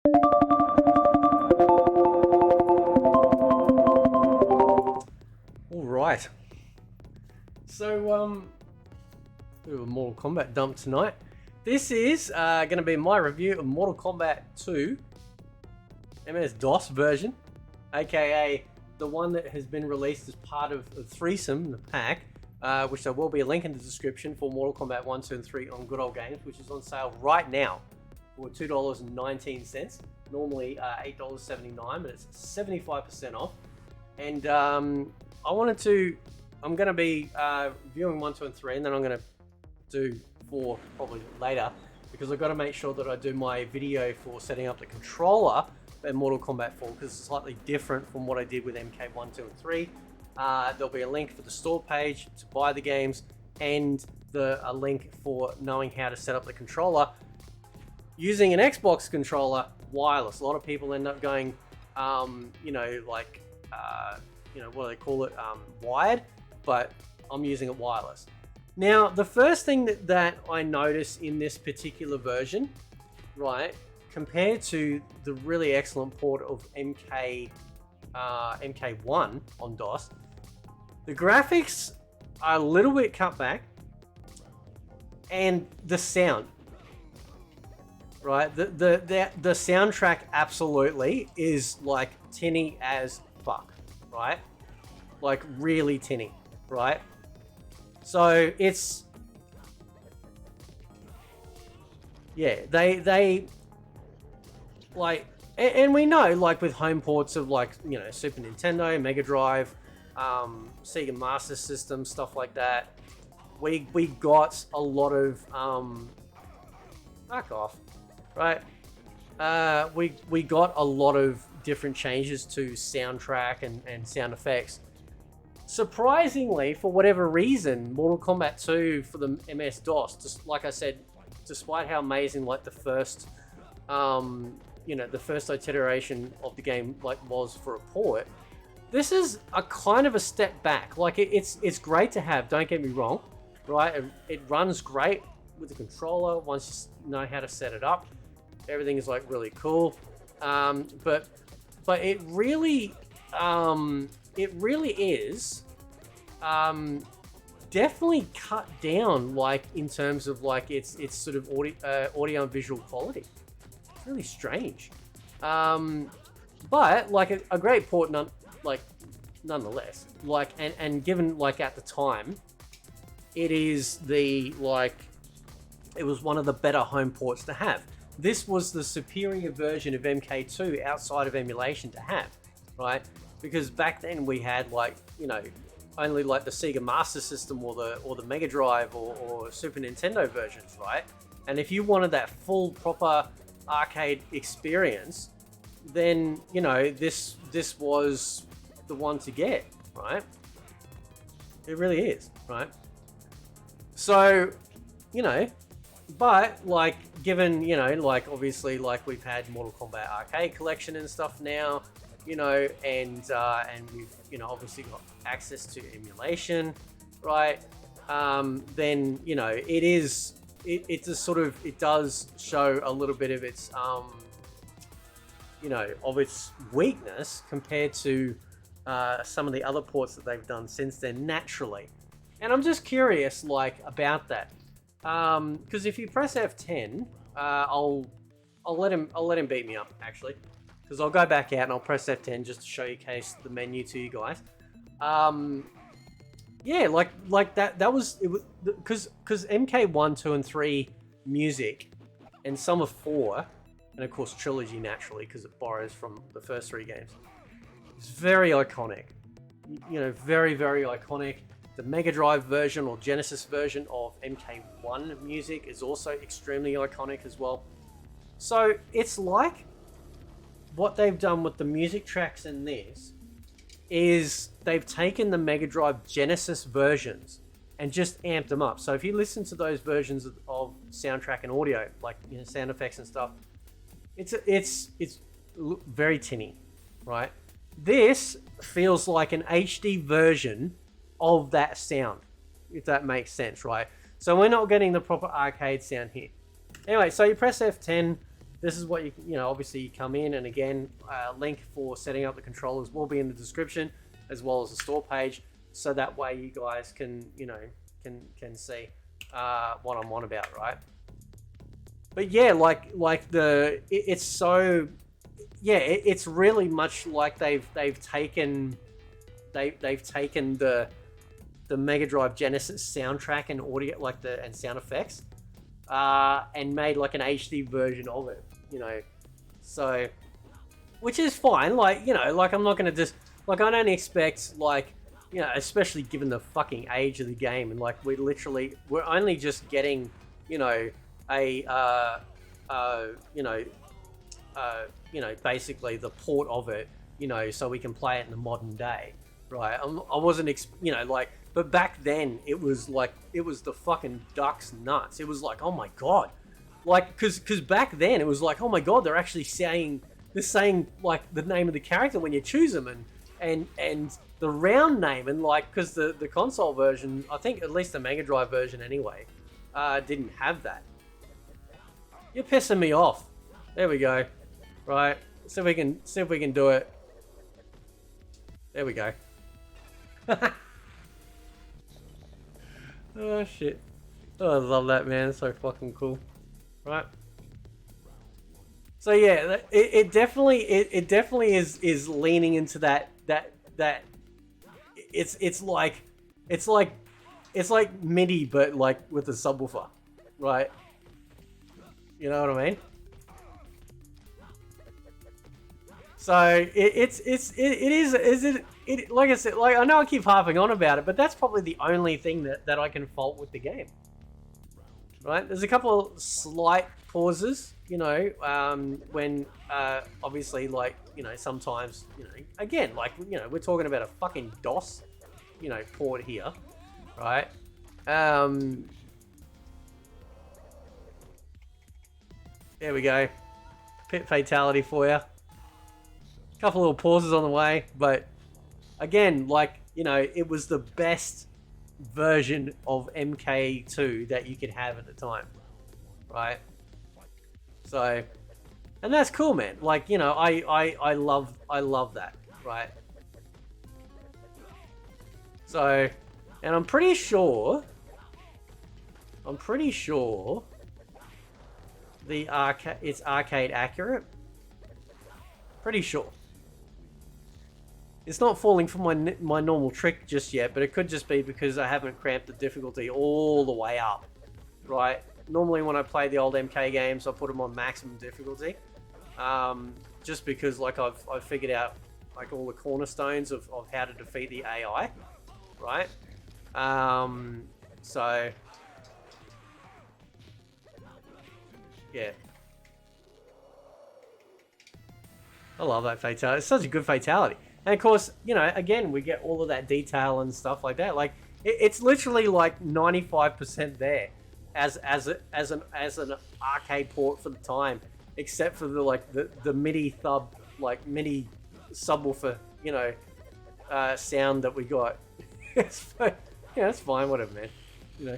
All right. So, bit of a Mortal Kombat dump tonight. This is going to be my review of Mortal Kombat 2 MS-DOS version, aka the one that has been released as part of Threesome, the pack, which there will be a link in the description for Mortal Kombat 1, 2, and 3 on Good Old Games, which is on sale right now for $2.19. Normally $8.79, but it's 75% off. And I'm going to be viewing 1, 2, and 3, and then I'm going to do 4 probably later, because I've got to make sure that I do my video for setting up the controller in Mortal Kombat 4, because it's slightly different from what I did with MK1, 2, and 3. There'll be a link for the store page to buy the games, and a link for knowing how to set up the controller using an Xbox controller wireless. A lot of people end up going, what do they call it, wired, but I'm using it wireless. Now, the first thing that I notice in this particular version, right, compared to the really excellent port of MK1 on DOS, the graphics are a little bit cut back, and the sound, right, the soundtrack absolutely is like tinny as fuck, right, like really tinny, right? So it's, yeah, they like, and we know, like with home ports of, like, you know, Super Nintendo, Mega Drive, Sega Master System, stuff like that, we got a lot of fuck off, right? We got a lot of different changes to soundtrack and sound effects. Surprisingly, for whatever reason, Mortal Kombat 2 for the MS-DOS, just like I said, despite how amazing like the first, the first iteration of the game like was for a port, this is a kind of a step back. Like it's great to have, don't get me wrong, right? It runs great with the controller once you know how to set it up. Everything is like really cool, but it really is definitely cut down, like in terms of like its sort of audio and visual quality. It's really strange, but like a great port nonetheless. Like and given like at the time, it was one of the better home ports to have. This was the superior version of MK2 outside of emulation to have, right? Because back then we had like, you know, only like the Sega Master System or the Mega Drive or Super Nintendo versions, right? And if you wanted that full proper arcade experience, then, you know, this was the one to get, right? It really is, right? So, you know, but like given, you know, like obviously like we've had Mortal Kombat Arcade Collection and stuff now, you know, and we've, you know, obviously got access to emulation, right? Then, you know, it does show a little bit of its, you know, of its weakness compared to some of the other ports that they've done since then naturally. And I'm just curious, like, about that. Because if you press F10, I'll let him beat me up, actually. Because I'll go back out and I'll press F10 just to showcase the menu to you guys. Yeah, like that was it. Because MK1, 2, and 3 music, and some of 4, and of course Trilogy naturally because it borrows from the first 3 games. It's very iconic. You know, very, very iconic. The Mega Drive version or Genesis version of MK1 music is also extremely iconic as well. So it's like what they've done with the music tracks in this is they've taken the Mega Drive Genesis versions and just amped them up. So if you listen to those versions of soundtrack and audio, like, you know, sound effects and stuff, it's very tinny, right? This feels like an HD version of that sound, if that makes sense, right? So we're not getting the proper arcade sound here. Anyway, so you press F10, this is what you know, obviously you come in, and again, link for setting up the controllers will be in the description, as well as the store page, so that way you guys can, you know, can see what I'm on about, right? But yeah, it's so, yeah, it's really much like they've taken the Mega Drive Genesis soundtrack and audio, like and sound effects, and made like an HD version of it, you know. So, which is fine. Like, you know, like I'm not gonna just, like, I don't expect, like, you know, especially given the fucking age of the game, and like we're only just getting, you know, basically the port of it, you know, so we can play it in the modern day, right? I wasn't, you know, like, but back then it was like, it was the fucking duck's nuts. It was like, oh my god, like, cause back then it was like, oh my god, they're actually saying like the name of the character when you choose them, and the round name, and like, cause the console version, I think at least the Mega Drive version anyway, didn't have that. You're pissing me off. There we go. Right. See if we can do it. There we go. Oh shit. Oh, I love that, man. It's so fucking cool. Right. So yeah, it definitely is leaning into that it's like MIDI, but like with a subwoofer, right? You know what I mean? So it like I said, like, I know I keep harping on about it, but that's probably the only thing that I can fault with the game. Right? There's a couple of slight pauses, you know, when obviously, like, you know, sometimes, you know, again, like, you know, we're talking about a fucking DOS, you know, port here, right? There we go. Pit fatality for you. Couple little pauses on the way, but again, like, you know, it was the best version of MK2 that you could have at the time, right? So, and that's cool, man. Like, you know, I love that, right? So, and I'm pretty sure it's arcade accurate. Pretty sure. It's not falling for my normal trick just yet, but it could just be because I haven't cramped the difficulty all the way up, right? Normally when I play the old MK games, I put them on maximum difficulty, just because, like, I've figured out, like, all the cornerstones of how to defeat the AI, right? So yeah, I love that fatality. It's such a good fatality. And of course, you know, again, we get all of that detail and stuff like that. Like, it's literally like 95% there as an arcade port for the time, except for the MIDI MIDI subwoofer, you know, sound that we got. It's fine. Yeah, it's fine. Whatever, man. You know,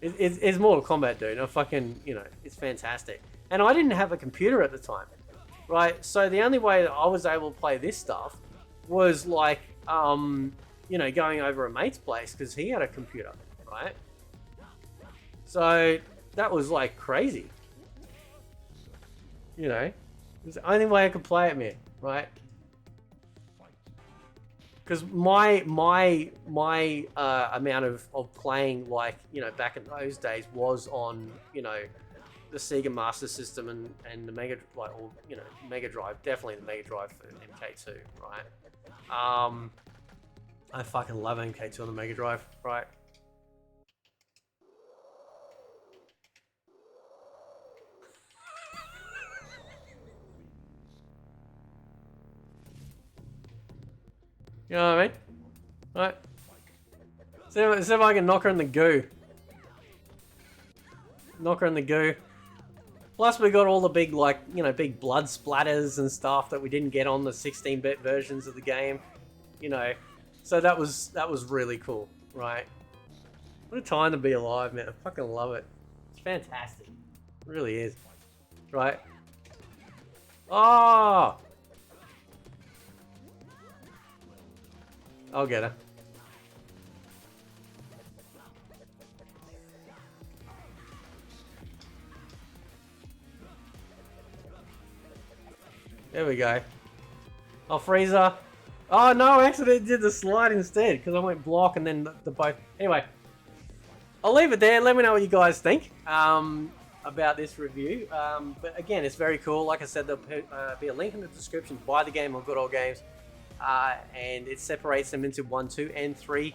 it's Mortal Kombat, dude. I fucking, you know, it's fantastic. And I didn't have a computer at the time. Right, so the only way that I was able to play this stuff was like, you know, going over a mate's place because he had a computer, right? So that was like crazy. You know, it was the only way I could play it, man, right? Because my amount of playing, like, you know, back in those days was on, you know, the Sega Master System and the Mega, like, or, you know, Mega Drive, definitely the Mega Drive for MK2, right? I fucking love MK2 on the Mega Drive, right? You know what I mean? Right? See if I can knock her in the goo. Knock her in the goo. Plus, we got all the big, like, you know, big blood splatters and stuff that we didn't get on the 16-bit versions of the game, you know. So that was really cool, right? What a time to be alive, man. I fucking love it. It's fantastic. It really is. right? Oh! I'll get her. There we go. Oh, Freezer. Oh, no, I actually did the slide instead because I went block and then the both. Anyway, I'll leave it there. Let me know what you guys think about this review. But again, it's very cool. Like I said, there'll be a link in the description. Buy the game on Good Old Games. And it separates them into 1, 2, and 3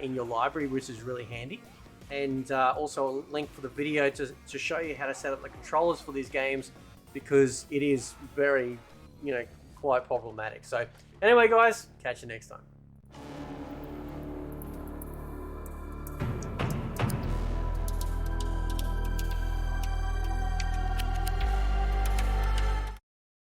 in your library, which is really handy. And also a link for the video to show you how to set up the controllers for these games, because it is very, quite problematic. So anyway, guys, catch you next time.